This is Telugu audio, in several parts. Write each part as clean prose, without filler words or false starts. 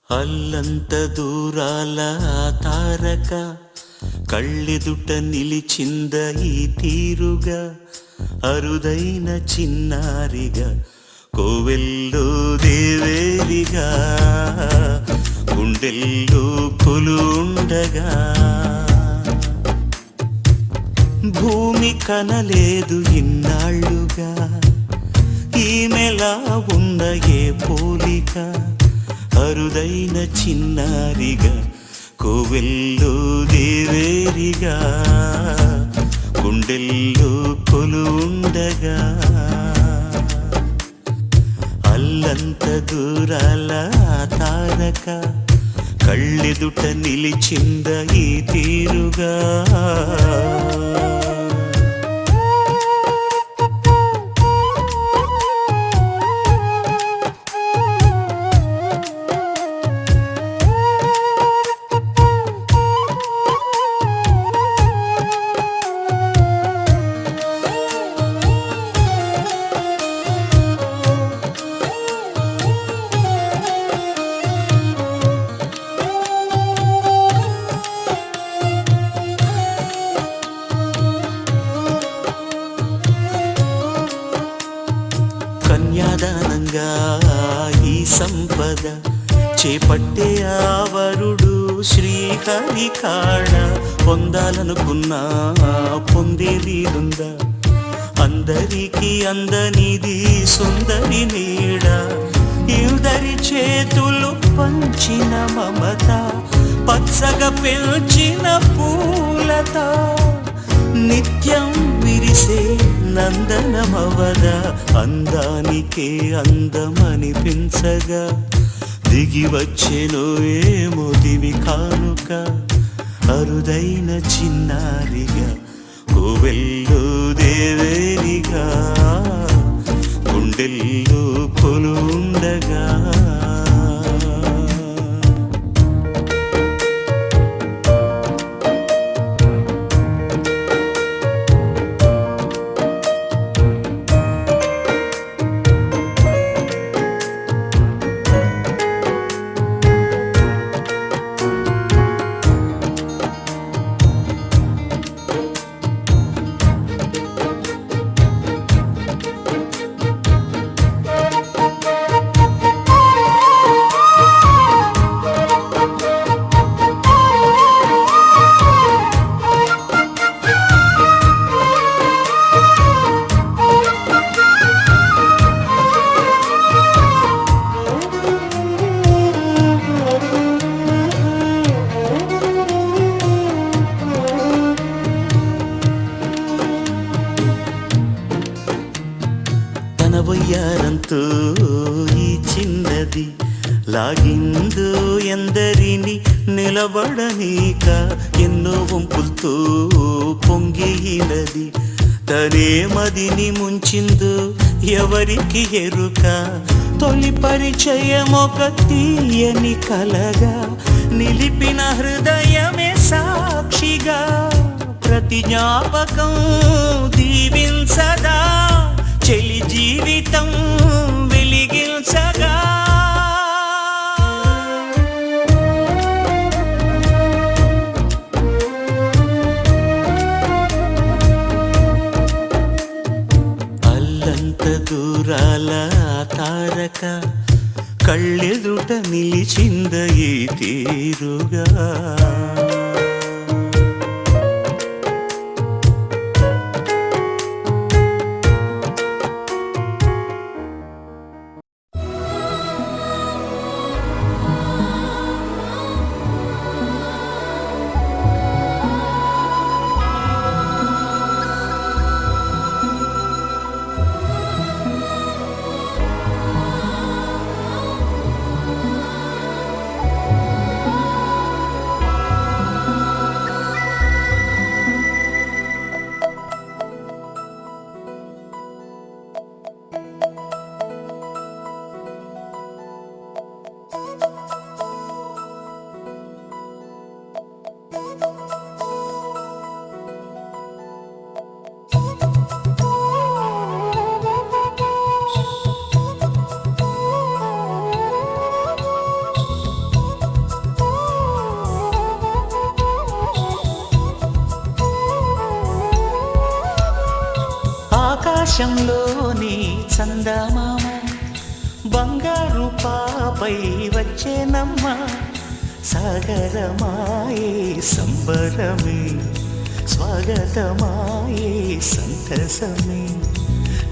అల్లంత దూరాల తారక కళ్ళెదుట నిలిచింద ఈ తీరుగా, అరుదైన చిన్నారిగా కోవెల్లో దేవేరిగా, గుండెల్లో కొలుండగా. భూమి కనలేదు ఇన్నాళ్ళుగా, ఈమెలా ఉన్న ఏ పోలిక, అరుదైన చిన్నారిగా కోవెల్లో దేవేరిగా, గుండెల్లో కొలుండగా. అల్లంత దూరాల తారక కళ్ళెదుట నిలిచింద ఈ తీరుగా. కన్యాదానంగా ఈ సంపద చేపట్టే ఆవరుడు శ్రీహరి కాడ, పొందాలనుకున్నా పొందే వీలుందా, అందరికీ అందనిది సుందరి నీడ. ఇద్దరి చేతులు పంచిన మమత, పచ్చగా పెంచిన పూలత, నిత్యం విరిసే నందనమవద, అందానికే అందమనిపించగా, దిగి వచ్చెను ఏమో దివి కానుక, అరుదైన చిన్నారిగా కోవెల్లో దేవేరిగా, గుండెల్లో కొలుండగా. వయ్యారంతో ఈ చిన్నది లాగిందో ఎందరిని నిలబడనీక, ఎన్నో వంపులతో పొంగినది, తనే మదిని ముంచిందో ఎవరికి ఎరుక. తొలి పరిచయం ఒక తీయని కలగా, నిలిపిన హృదయమే సాక్షిగా, ప్రతి జ్ఞాపకం దీవించదా, చెలి జీవితం వెలిగించగా. అల్లంత దూరాల తారక కళ్ళెదుట నిలిచింద ఈ తీరుగా. ఆకాశంలోని చందమామ బంగారు పాపై వచ్చేనమ్మ సాగరమాయే సంబరమే స్వాగతమాయే సంతసమే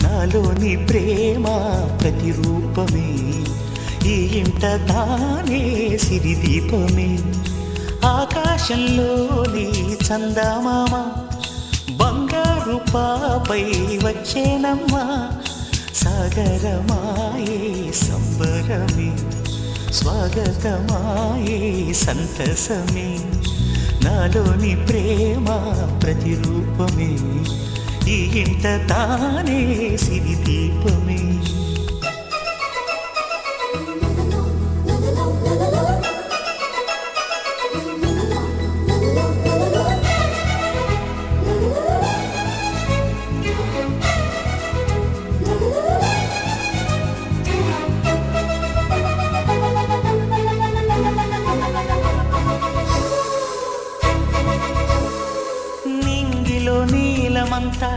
నాలోని ప్రేమ ప్రతిరూపమే ఈ ఇంట తానే సిరిదీపమే ఆకాశంలోని చందమామ బంగారు పాపై వచ్చేనమ్మా సాగరమాయే సంబరమే స్వాగతమాయే సంతసమే నాలోని ప్రేమ ప్రతిరూపమే ఈ ఇంట తానే సిరిదీపమే నీలమంతా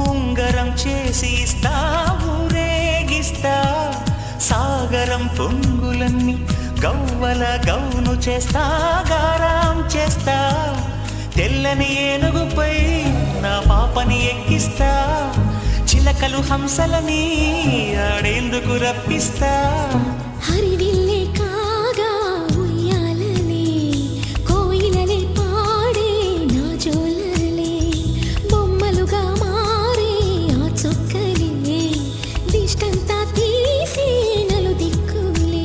ఉంగరం చేసి ఇస్తా ఊరేగిస్తా సాగరం పొంగులన్నీ గవ్వల గౌను చేస్తా గారాం చేస్తా తెల్లని ఏనుగుపై నా పాపని ఎక్కిస్తా చిలకలు హంసలని ఆడేందుకు రప్పిస్తా హరివిల్లే కాగా ఉయ్యాలలే కోయిలలే పాడే నా జోలలే బొమ్మలుగా మారే ఆ చొక్కలే దిష్టంతా తీసి నలు దిక్కులే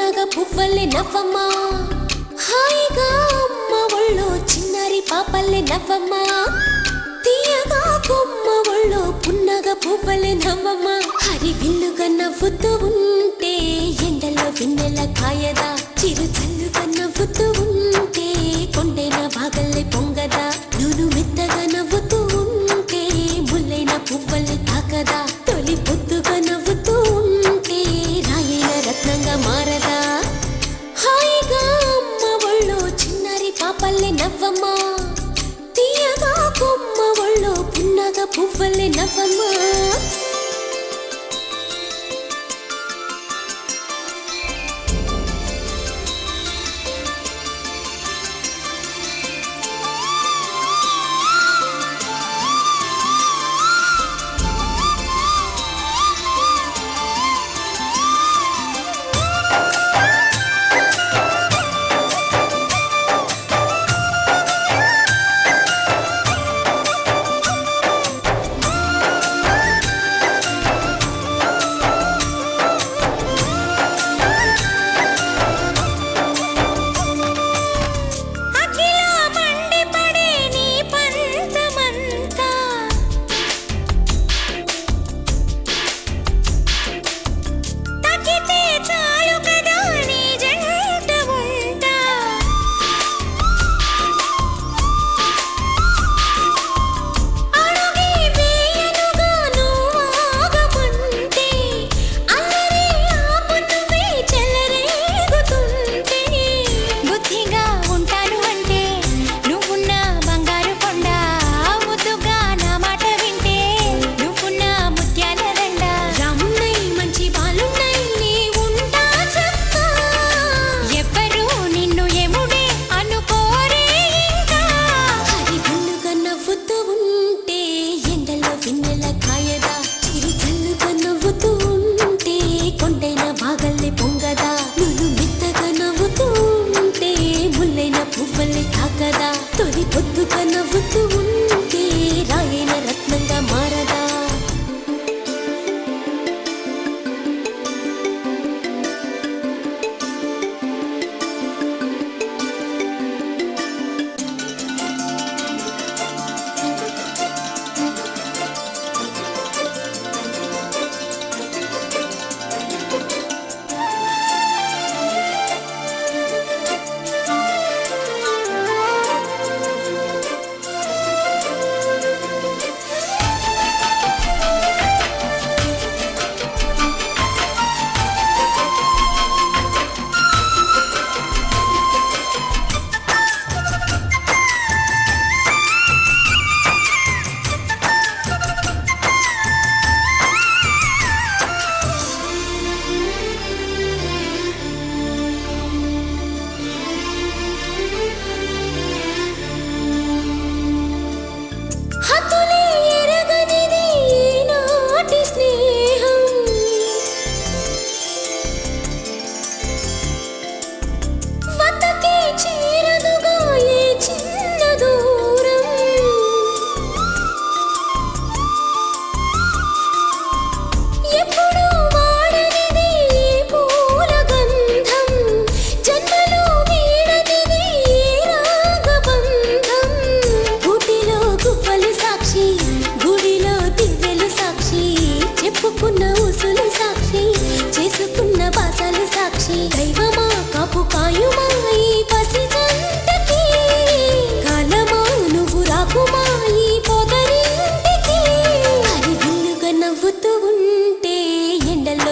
పున్నగ పువ్వల్లే నవ్వమ్మా హాయిగా అమ్మ ఒళ్ళో చిన్నారి పాపల్లే నవ్వమ్మా తీయగా కొమ్మ ఒళ్ళో పున్నగ పువ్వల్లే నవ్వమ్మా హరి విల్లుగా నవ్వుతూ ఉంటే ఎండలో వెన్నెల కాయదా చిరు చల్లుగా నవ్వుతూ ఉంటే కొండైన వాగల్లే పొంగదా నూను మెత్తగా నవ్వుతూ ఉంటే ముల్లైన పువ్వల్లే తాకదా తొలి పొద్దుగా నవ్వుతూ ఉంటే రాయైన రత్నంగా మారదా హాయిగా అమ్మ ఒళ్ళో చిన్నారి పాపల్లే నవ్వమ్మా తీయగా కొమ్మ ఒళ్ళో పున్నగ పువ్వల్లే నవ్వమ్మా తొలి పొద్దుగా నవ్వుతూ ఉంటే రాయైన రత్నంగా మారదా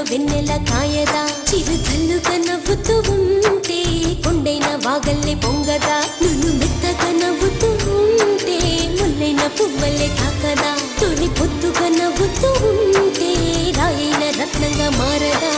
వెన్నెల కాయదా చిరు చల్లుగా నవ్వుతూ ఉంటే కొండైన వాగల్లే పొంగదా నును మెత్తగా నవ్వుతూ ఉంటే ముల్లైన పువ్వల్లే తాకదా తొలి పొద్దుగా నవ్వుతూ ఉంటే రాయైన రత్నంగా మారదా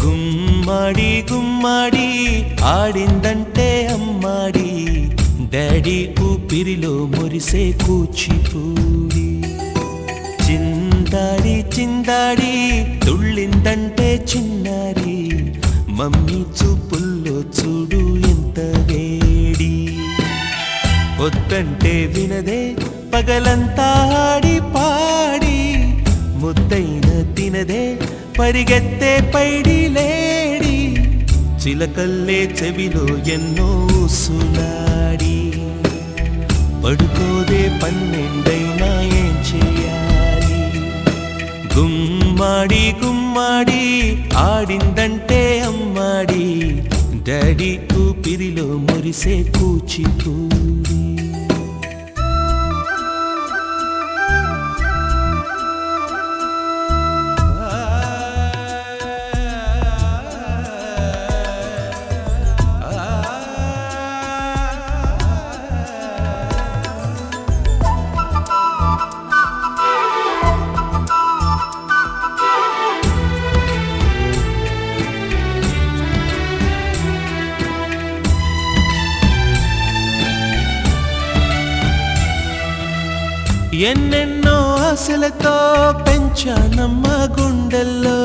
గుమ్మడి గుమ్మడి ఆడిందంటే అమ్మాడి డాడీ ఊపిరిలో మురిసే కూచిపూడి చిందాడి చిందాడి తుళ్ళిందంటే చిన్నారి మమ్మీ చూపుల్లో చూడు ఎంత వేడి వద్దంటే వినదే పగలంతా ఆడి పాడి ముద్దైన తినదే పరిగెత్తే పైడి లేడి చిలకల్లే చెవిలో ఎన్నో సులాడి పడుకోదే పన్నెండైనా ఏం చేయాలి గుమ్మాడి గుమ్మాడి ఆడిందంటే అమ్మాడి డాడీ ఊపిరిలో మురిసే కూచిపూడి ఎన్నెన్నో ఆశలతో పెంచానమ్మ గుండెల్లో